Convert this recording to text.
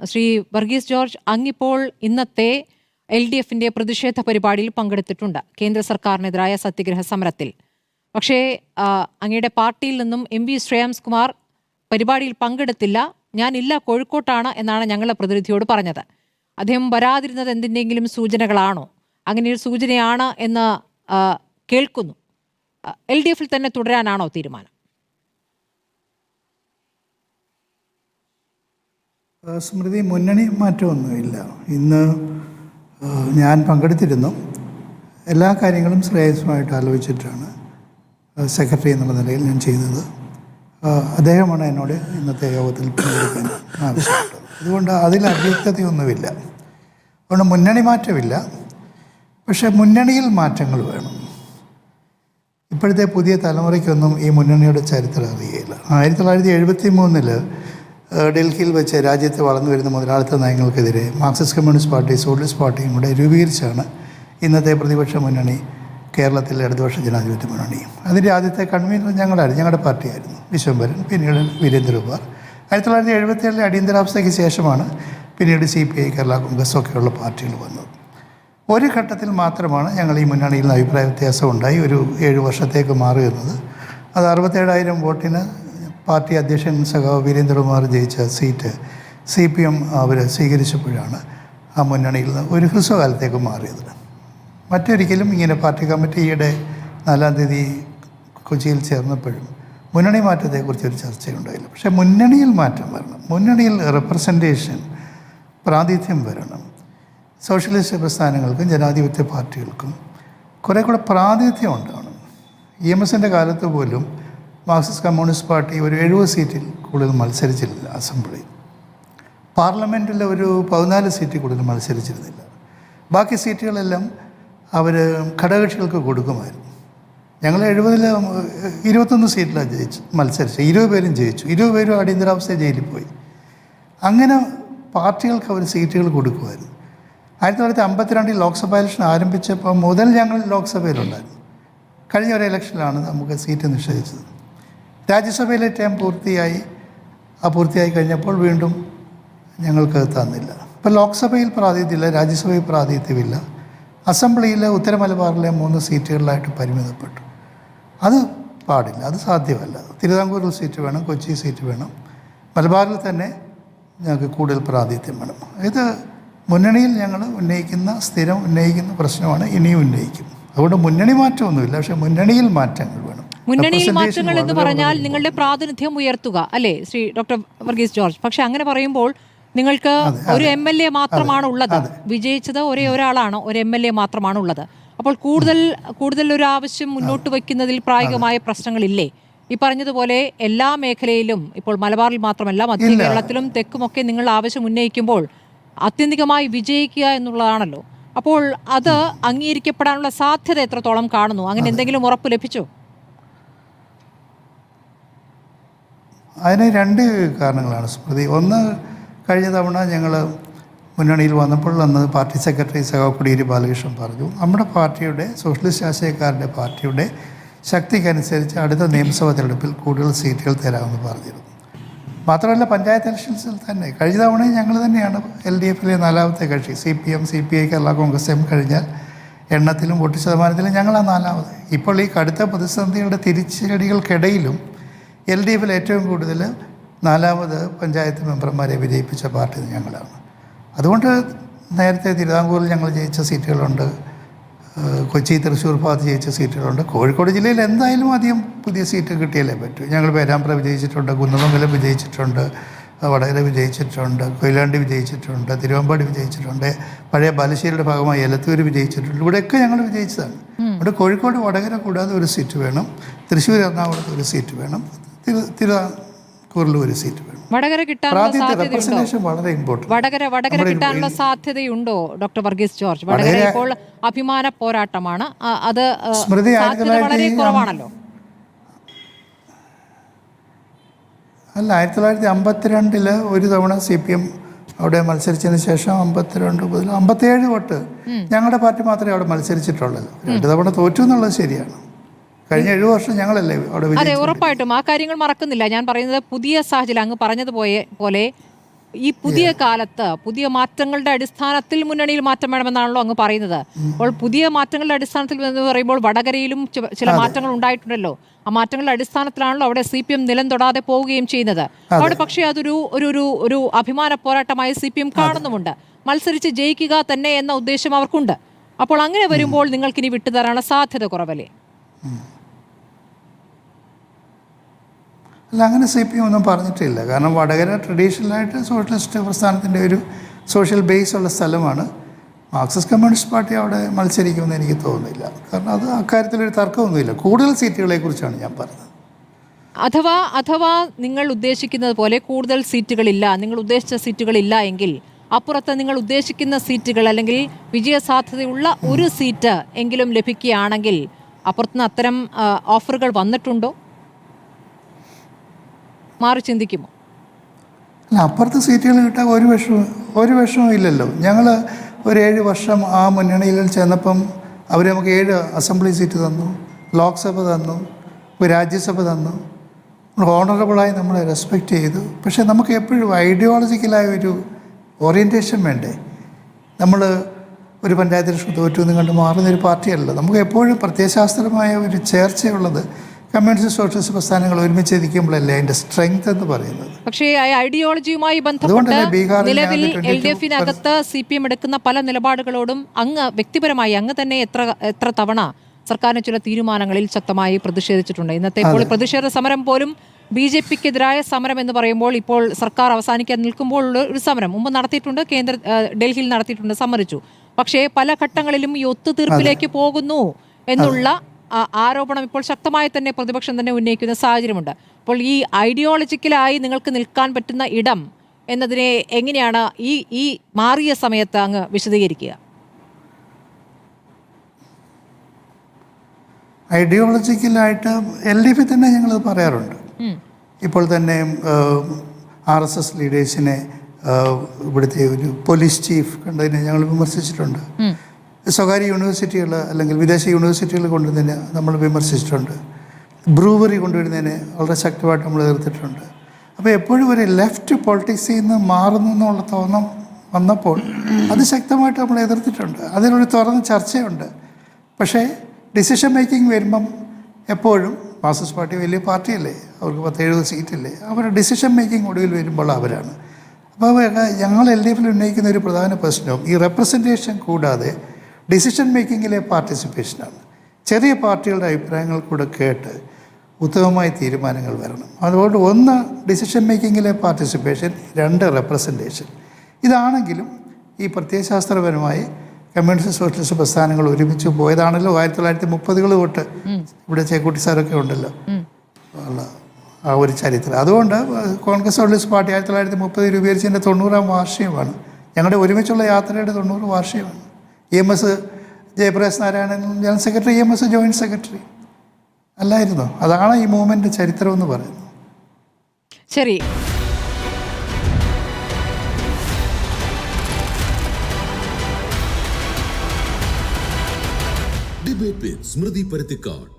Shri Varghese George, അങ്ങിപ്പോൾ ഇന്നത്തെ LDFന്റെ പ്രതിഷേധ പരിപാടിയിൽ പങ്കെടുത്തിട്ടുണ്ട്, കേന്ദ്ര സർക്കാരിനെതിരായ സത്യഗ്രഹ സമരത്തിൽ. പക്ഷേ അങ്ങയുടെ പാർട്ടിയിൽ നിന്നും MV ശ്രേയാംസ് കുമാർ പരിപാടിയിൽ പങ്കെടുത്തില്ല, ഞാനില്ല, കോഴിക്കോട്ടാണ് എന്നാണ് ഞങ്ങളുടെ പ്രതിനിധിയോട് പറഞ്ഞത്. അദ്ദേഹം വരാതിരുന്നത് എന്തിൻ്റെങ്കിലും സൂചനകളാണോ? അങ്ങനെ ഒരു സൂചനയാണ് എന്ന് കേൾക്കുന്നു. LDFൽ തന്നെ തുടരാനാണോ തീരുമാനം? സ്മൃതി, മുന്നണി മാറ്റമൊന്നുമില്ല. ഇന്ന് ഞാൻ പങ്കെടുത്തിരുന്നു. എല്ലാ കാര്യങ്ങളും ശ്രേയസുമായിട്ട് ആലോചിച്ചിട്ടാണ് സെക്രട്ടറി എന്നുള്ള നിലയിൽ ഞാൻ ചെയ്തത്. അദ്ദേഹമാണ് എന്നോട് ഇന്നത്തെ യോഗത്തിൽ പങ്കെടുക്കാൻ ആവശ്യപ്പെട്ടത്. അതുകൊണ്ട് അതിൽ അവ്യക്തതയൊന്നുമില്ല. അതുകൊണ്ട് മുന്നണി മാറ്റമില്ല. പക്ഷേ മുന്നണിയിൽ മാറ്റങ്ങൾ വേണം. ഇപ്പോഴത്തെ പുതിയ തലമുറയ്ക്കൊന്നും ഈ മുന്നണിയുടെ ചരിത്രം അറിയില്ല. 1973 ഡൽഹിയിൽ വെച്ച് രാജ്യത്ത് വളർന്നു വരുന്ന മുതലാളിത്ത നയങ്ങൾക്കെതിരെ മാർക്സിസ്റ്റ് കമ്മ്യൂണിസ്റ്റ് പാർട്ടി, സോഷ്യലിസ്റ്റ് പാർട്ടിയും കൂടെ രൂപീകരിച്ചാണ് ഇന്നത്തെ പ്രതിപക്ഷ മുന്നണി, കേരളത്തിലെ ഇടതുപക്ഷ ജനാധിപത്യ മുന്നണിയും. അതിൻ്റെ ആദ്യത്തെ കൺവീനർ ഞങ്ങളുടെ പാർട്ടിയായിരുന്നു വിശ്വംഭരൻ, പിന്നീട് വീരേന്ദ്രകുമാർ. 1977 അടിയന്തരാവസ്ഥയ്ക്ക് ശേഷമാണ് പിന്നീട് CPI, കേരള കോൺഗ്രസ് ഒക്കെയുള്ള പാർട്ടികൾ വന്നത്. ഒരു ഘട്ടത്തിൽ മാത്രമാണ് ഞങ്ങൾ ഈ മുന്നണിയിൽ നിന്ന് അഭിപ്രായ വ്യത്യാസം ഉണ്ടായി ഒരു 7 വർഷത്തേക്ക് മാറുന്നത്. അത് 67,000 വോട്ടിന് പാർട്ടി അധ്യക്ഷൻ സഖാവ് വീരേന്ദ്രകുമാർ ജയിച്ച സീറ്റ് CPM അവർ സ്വീകരിച്ചപ്പോഴാണ് ആ മുന്നണിയിൽ നിന്ന് ഒരു ഹ്രസ്വകാലത്തേക്ക് മാറിയത്. മറ്റൊരിക്കലും ഇങ്ങനെ പാർട്ടി കമ്മിറ്റിയുടെ 4-ാം തീയതി കൊച്ചിയിൽ ചേർന്നപ്പോഴും മുന്നണി മാറ്റത്തെക്കുറിച്ചൊരു ചർച്ചയുണ്ടായില്ല. പക്ഷേ മുന്നണിയിൽ മാറ്റം വരണം. മുന്നണിയിൽ റെപ്രസെൻറ്റേഷൻ, പ്രാതിനിധ്യം വരണം. സോഷ്യലിസ്റ്റ് പ്രസ്ഥാനങ്ങൾക്കും ജനാധിപത്യ പാർട്ടികൾക്കും കുറേ കൂടെ പ്രാതിനിധ്യം ഉണ്ടാവണം. EMSൻ്റെ കാലത്ത് പോലും മാർക്സിസ്റ്റ് കമ്മ്യൂണിസ്റ്റ് പാർട്ടി ഒരു 70 സീറ്റിൽ കൂടുതൽ മത്സരിച്ചിരുന്നില്ല. അസംബ്ലിയിൽ, പാർലമെൻറ്റിൽ ഒരു 14 സീറ്റിൽ കൂടുതൽ മത്സരിച്ചിരുന്നില്ല. ബാക്കി സീറ്റുകളെല്ലാം ഘടകകക്ഷികൾക്ക് കൊടുക്കുമായിരുന്നു. ഞങ്ങൾ 70-ൽ 21 സീറ്റിലാണ് മത്സരിച്ചത്. 20 പേരും ജയിച്ചു. 20 പേരും അടിയന്തരാവസ്ഥ ജയിലിൽ പോയി. അങ്ങനെ പാർട്ടികൾക്ക് അവർ സീറ്റുകൾ കൊടുക്കുമായിരുന്നു. 1952 ലോക്സഭ ഇലക്ഷൻ ആരംഭിച്ചപ്പോൾ മുതൽ ഞങ്ങൾ ലോക്സഭയിലുണ്ടായിരുന്നു. കഴിഞ്ഞ ഒരു ഇലക്ഷനിലാണ് നമുക്ക് സീറ്റ് നിഷേധിച്ചത്. രാജ്യസഭയിലെ ടേം പൂർത്തിയായി കഴിഞ്ഞപ്പോൾ വീണ്ടും ഞങ്ങൾക്ക് തന്നില്ല. ഇപ്പോൾ ലോക്സഭയിൽ പ്രാതിനിധ്യമില്ല, രാജ്യസഭയിൽ പ്രാതിനിധ്യമില്ല. അസംബ്ലിയിൽ ഉത്തര മലബാറിലെ 3 സീറ്റുകളിലായിട്ട് പരിമിതപ്പെട്ടു. അത് പാടില്ല, അത് സാധ്യമല്ല. തിരുവിതാംകൂറിൽ സീറ്റ് വേണം, കൊച്ചി സീറ്റ് വേണം. മലബാറിൽ തന്നെ ഞങ്ങൾക്ക് കൂടുതൽ പ്രാതിനിധ്യം വേണം. ഇത് മുന്നണിയിൽ ഞങ്ങൾ സ്ഥിരം ഉന്നയിക്കുന്ന പ്രശ്നമാണ്, ഇനിയും ഉന്നയിക്കും. അതുകൊണ്ട് മുന്നണി മാറ്റമൊന്നുമില്ല, പക്ഷേ മുന്നണിയിൽ മാറ്റങ്ങൾ വേണം. മുന്നണിയിൽ മാറ്റങ്ങൾ എന്ന് പറഞ്ഞാൽ നിങ്ങളുടെ പ്രാതിനിധ്യം ഉയർത്തുക അല്ലേ ശ്രീ ഡോക്ടർ വർഗീസ് ജോർജ്? പക്ഷെ അങ്ങനെ പറയുമ്പോൾ നിങ്ങൾക്ക് ഒരു MLA മാത്രമാണ് ഉള്ളത്. വിജയിച്ചത് ഒരേ ഒരാളാണ്, ഒരു MLA മാത്രമാണ് ഉള്ളത്. അപ്പോൾ കൂടുതൽ ഒരു ആവശ്യം മുന്നോട്ട് വയ്ക്കുന്നതിൽ പ്രായോഗികമായ പ്രശ്നങ്ങളില്ലേ? ഈ പറഞ്ഞതുപോലെ എല്ലാ മേഖലയിലും, ഇപ്പോൾ മലബാറിൽ മാത്രമല്ല മധ്യ കേരളത്തിലും തെക്കുമൊക്കെ നിങ്ങൾ ആവശ്യം ഉന്നയിക്കുമ്പോൾ ആത്യന്തികമായി വിജയിക്കുക എന്നുള്ളതാണല്ലോ. അപ്പോൾ അത് അംഗീകരിക്കപ്പെടാനുള്ള സാധ്യത എത്രത്തോളം കാണുന്നു? അങ്ങനെ എന്തെങ്കിലും ഉറപ്പ് ലഭിച്ചോ? അതിന് 2 കാരണങ്ങളാണ് സ്മൃതി. ഒന്ന്, കഴിഞ്ഞ തവണ ഞങ്ങൾ മുന്നണിയിൽ വന്നപ്പോൾ അന്ന് പാർട്ടി സെക്രട്ടറി സഖാവ് കോടിയേരി ബാലകൃഷ്ണൻ പറഞ്ഞു, നമ്മുടെ പാർട്ടിയുടെ, സോഷ്യലിസ്റ്റ് രാഷ്ട്രീയക്കാരുടെ പാർട്ടിയുടെ ശക്തിക്കനുസരിച്ച് അടുത്ത നിയമസഭാ തെരഞ്ഞെടുപ്പിൽ കൂടുതൽ സീറ്റുകൾ തരാമെന്ന് പറഞ്ഞിരുന്നു. മാത്രമല്ല പഞ്ചായത്ത് ഇലക്ഷൻസിൽ തന്നെ കഴിഞ്ഞ തവണയും ഞങ്ങൾ തന്നെയാണ് LDFലെ 4ാമത്തെ കക്ഷി. CPM, CPI, Kerala Congress M കഴിഞ്ഞാൽ എണ്ണത്തിലും വോട്ട് ശതമാനത്തിലും ഞങ്ങളാണ് 4ാമത്. ഇപ്പോൾ ഈ കടുത്ത പ്രതിസന്ധിയുടെ തിരിച്ചടികൾക്കിടയിലും LDFൽ ഏറ്റവും കൂടുതൽ 4ാമത് പഞ്ചായത്ത് മെമ്പർമാരെ വിജയിപ്പിച്ച പാർട്ടി ഞങ്ങളാണ്. അതുകൊണ്ട് നേരത്തെ തിരുവിതാംകൂറിൽ ഞങ്ങൾ ജയിച്ച സീറ്റുകളുണ്ട്, കൊച്ചി, തൃശ്ശൂർ ഭാഗത്ത് ജയിച്ച സീറ്റുകളുണ്ട്. കോഴിക്കോട് ജില്ലയിൽ എന്തായാലും അധികം പുതിയ സീറ്റ് കിട്ടിയാലേ പറ്റൂ. ഞങ്ങൾ പേരാമ്പ്ര വിജയിച്ചിട്ടുണ്ട്, കുന്നമംഗലം വിജയിച്ചിട്ടുണ്ട്, വടകര വിജയിച്ചിട്ടുണ്ട്, കൊയിലാണ്ടി വിജയിച്ചിട്ടുണ്ട്, തിരുവമ്പാടി വിജയിച്ചിട്ടുണ്ട്, പഴയ ബാലുശ്ശേരിയുടെ ഭാഗമായി എലത്തൂർ വിജയിച്ചിട്ടുണ്ട്. ഇവിടെയൊക്കെ ഞങ്ങൾ വിജയിച്ചതാണ്. ഇവിടെ കോഴിക്കോട്, വടകര കൂടാതെ ഒരു സീറ്റ് വേണം, തൃശ്ശൂർ, എറണാകുളത്ത് ഒരു സീറ്റ് വേണം, തിരുവിതാംകൂറിൽ ഒരു സീറ്റ് വേണം. വടകര കിട്ടാനുള്ള സാധ്യതയുണ്ടോ ഡോക്ടർ വർഗീസ് ജോർജ്? വടകര ഇപ്പോൾ അഭിമാന പോരാട്ടമാണ്, അത് വളരെ കുറവാണല്ലോ. അല്ല, 1952 ഒരു തവണ CPM അവിടെ മത്സരിച്ചതിന് ശേഷം 52 മുതൽ 57 വോട്ട് ഞങ്ങളുടെ പാർട്ടി മാത്രമേ അവിടെ മത്സരിച്ചിട്ടുള്ളൂ. 2 തവണ തോറ്റു എന്നുള്ളത് ശരിയാണ്. കഴിഞ്ഞ 7 വർഷം ഞങ്ങളല്ലേ അവിടെ. അതെ, ഉറപ്പായിട്ടും ആ കാര്യങ്ങൾ മറക്കുന്നില്ല. ഞാൻ പറയുന്നത് പുതിയ സാഹചര്യം അങ്ങ് പറഞ്ഞതുപോലെ ഈ പുതിയ കാലത്ത് പുതിയ മാറ്റങ്ങളുടെ അടിസ്ഥാനത്തിൽ മുന്നണിയിൽ മാറ്റം വേണമെന്നാണല്ലോ അങ്ങ് പറയുന്നത്. അപ്പോൾ പുതിയ മാറ്റങ്ങളുടെ അടിസ്ഥാനത്തിൽ എന്ന് പറയുമ്പോൾ വടകരയിലും ചില മാറ്റങ്ങൾ ഉണ്ടായിട്ടുണ്ടല്ലോ. ആ മാറ്റങ്ങളുടെ അടിസ്ഥാനത്തിലാണല്ലോ അവിടെ CPM നിലം തൊടാതെ പോവുകയും ചെയ്യുന്നത്. അവിടെ പക്ഷേ അതൊരു ഒരു ഒരു അഭിമാന പോരാട്ടമായി CPM കാണുന്നുമുണ്ട്. മത്സരിച്ച് ജയിക്കുക തന്നെ എന്ന ഉദ്ദേശം അവർക്കുണ്ട്. അപ്പോൾ അങ്ങനെ വരുമ്പോൾ നിങ്ങൾക്കിനി വിട്ടുതരാനുള്ള സാധ്യത കുറവല്ലേ? അല്ല, അങ്ങനെ CPM ഒന്നും പറഞ്ഞിട്ടില്ല. കാരണം വടകര ട്രഡീഷണലായിട്ട് സോഷ്യലിസ്റ്റ് പ്രസ്ഥാനത്തിൻ്റെ ഒരു സോഷ്യൽ ബേസ് ഉള്ള സ്ഥലമാണ്. മാർക്സിസ്റ്റ് കമ്മ്യൂണിസ്റ്റ് പാർട്ടി അവിടെ മത്സരിക്കുമെന്ന് എനിക്ക് തോന്നുന്നില്ല. കാരണം അത് അക്കാര്യത്തിലൊരു തർക്കമൊന്നുമില്ല. കൂടുതൽ സീറ്റുകളെക്കുറിച്ചാണ് ഞാൻ പറഞ്ഞത്. അഥവാ നിങ്ങൾ ഉദ്ദേശിക്കുന്നത് പോലെ കൂടുതൽ സീറ്റുകളില്ല, നിങ്ങൾ ഉദ്ദേശിച്ച സീറ്റുകളില്ല എങ്കിൽ അപ്പുറത്ത് നിങ്ങൾ ഉദ്ദേശിക്കുന്ന സീറ്റുകൾ അല്ലെങ്കിൽ വിജയസാധ്യതയുള്ള ഒരു സീറ്റ് എങ്കിലും ലഭിക്കുകയാണെങ്കിൽ അപ്പുറത്തുനിന്ന് അത്തരം ഓഫറുകൾ വന്നിട്ടുണ്ടോ? മാറി ചിന്തിക്കുമോ? അല്ല, അപ്പുറത്ത് സീറ്റുകൾ കിട്ടാൻ ഒരു വിഷമവും ഇല്ലല്ലോ. ഞങ്ങൾ ഒരു 7 വർഷം ആ മുന്നണിയിൽ ചെന്നപ്പം അവർ നമുക്ക് 7 അസംബ്ലി സീറ്റ് തന്നു, ലോക്സഭ തന്നു, രാജ്യസഭ തന്നു. ഓണറബിളായി നമ്മളെ റെസ്പെക്റ്റ് ചെയ്തു. പക്ഷേ നമുക്ക് എപ്പോഴും ഐഡിയോളജിക്കലായ ഒരു ഓറിയൻറ്റേഷൻ വേണ്ടേ? നമ്മൾ ഒരു പഞ്ചായത്ത് ഇലക്ഷൻ തോറ്റു എന്ന് കണ്ട് മാറുന്നൊരു പാർട്ടിയല്ല. നമുക്ക് എപ്പോഴും പ്രത്യയശാസ്ത്രമായ ഒരു ചേർച്ചയുള്ളത് കമ്മ്യൂണിസ്റ്റ് സോഷ്യലിസ്റ്റ് പ്രസ്ഥാനങ്ങൾ ഒരുമിച്ച് ഇരിക്കുമ്പോഴല്ലേ അതിൻ്റെ സ്ട്രെങ്ത് എന്ന് പറയുന്നത്. പക്ഷേ ഐഡിയോളജിയുമായി ബന്ധപ്പെട്ട് നിലവിൽ LDF-നകത്ത് CPM എടുക്കുന്ന പല നിലപാടുകളോടും അങ്ങ് വ്യക്തിപരമായി അങ്ങ് തന്നെ എത്ര തവണ സർക്കാരിന് ചില തീരുമാനങ്ങളിൽ ശക്തമായി പ്രതിഷേധിച്ചിട്ടുണ്ട്. ഇന്നത്തെ ഇപ്പോൾ പ്രതിഷേധ സമരം പോലും BJP-ക്കെതിരായ സമരം എന്ന് പറയുമ്പോൾ ഇപ്പോൾ സർക്കാർ അവസാനിക്കാൻ നിൽക്കുമ്പോൾ ഒരു സമരം മുമ്പ് നടത്തിയിട്ടുണ്ട്, ഡൽഹിയിൽ നടത്തിയിട്ടുണ്ട്, സമ്മതിച്ചു. പക്ഷേ പല ഘട്ടങ്ങളിലും ഈ ഒത്തുതീർപ്പിലേക്ക് പോകുന്നു എന്നുള്ള ആരോപണം ഇപ്പോൾ ശക്തമായി തന്നെ പ്രതിപക്ഷം തന്നെ ഉന്നയിക്കുന്ന സാഹചര്യമുണ്ട്. അപ്പോൾ ഈ ഐഡിയോളജിക്കലായി നിങ്ങൾക്ക് നിൽക്കാൻ പറ്റുന്ന ഇടം എന്നതിനെ എങ്ങനെയാണ് ഈ മാറിയ സമയത്ത് അങ്ങ് വിശദീകരിക്കുക? ഐഡിയോളജിക്കലായിട്ട് LDF തന്നെ ഞങ്ങളത് പറയാറുണ്ട്. ഇപ്പോൾ തന്നെ RSS ലീഡേഴ്സിനെ ഇവിടുത്തെ ഒരു പോലീസ് ചീഫ് കണ്ടതിനെ ഞങ്ങൾ വിമർശിച്ചിട്ടുണ്ട്. സ്വകാര്യ യൂണിവേഴ്സിറ്റികൾ അല്ലെങ്കിൽ വിദേശ യൂണിവേഴ്സിറ്റികൾ കൊണ്ടുവന്നതിനെ നമ്മൾ വിമർശിച്ചിട്ടുണ്ട്. ബ്രൂവറി കൊണ്ടുവരുന്നതിനെ വളരെ ശക്തമായിട്ട് നമ്മൾ എതിർത്തിട്ടുണ്ട്. അപ്പോൾ എപ്പോഴും ഒരു ലെഫ്റ്റ് പൊളിറ്റിക്സിൽ നിന്ന് മാറുന്നു എന്നുള്ള തോന്നൽ വന്നപ്പോൾ അത് ശക്തമായിട്ട് നമ്മൾ എതിർത്തിട്ടുണ്ട്. അതിനൊരു തുറന്ന ചർച്ചയുണ്ട്. പക്ഷേ ഡിസിഷൻ മേക്കിംഗ് വരുമ്പം എപ്പോഴും മാർക്സിസ്റ്റ് പാർട്ടി വലിയ പാർട്ടിയല്ലേ, അവർക്ക് 10-70 സീറ്റില്ലേ, അവരുടെ ഡിസിഷൻ മേക്കിംഗ് ഒടുവിൽ വരുമ്പോൾ അവരാണ്. അപ്പോൾ ഞങ്ങൾ LDF-ൽ ഉന്നയിക്കുന്ന ഒരു പ്രധാന പ്രശ്നവും ഈ റെപ്രസെൻറ്റേഷൻ കൂടാതെ ഡിസിഷൻ മേക്കിങ്ങിലെ പാർട്ടിസിപ്പേഷനാണ്. ചെറിയ പാർട്ടികളുടെ അഭിപ്രായങ്ങൾ കൂടെ കേട്ട് ഉത്തമമായ തീരുമാനങ്ങൾ വരണം. അതുകൊണ്ട് 1 ഡിസിഷൻ മേക്കിങ്ങിലെ പാർട്ടിസിപ്പേഷൻ, 2 റെപ്രസെൻറ്റേഷൻ. ഇതാണെങ്കിലും ഈ പ്രത്യയശാസ്ത്രപരമായി കമ്മ്യൂണിസ്റ്റ് സോഷ്യലിസ്റ്റ് പ്രസ്ഥാനങ്ങൾ ഒരുമിച്ച് പോയതാണല്ലോ 1930-കൾ തൊട്ട്. ഇവിടെ ചേക്കുട്ടി സാറൊക്കെ ഉണ്ടല്ലോ ആ ഒരു ചരിത്രം. അതുകൊണ്ട് കോൺഗ്രസ് സോഷ്യലിസ്റ്റ് പാർട്ടി 1930 രൂപീകരിച്ചതിൻ്റെ 90-ാം വാർഷികമാണ്. ഞങ്ങളുടെ ഒരുമിച്ചുള്ള യാത്രയുടെ 90 വാർഷികമാണ്. EMS Jayaprakash Narayanan general secretary, EMS joint secretary അല്ലായിരുന്നോ? അതാണ് ഈ മൂവ്മെൻ്റ് ചരിത്രം എന്ന് പറയുന്നത്. ശരി. ഡിബേറ്റ് വിത്ത് സ്മൃതി പരുത്തിക്കാട്.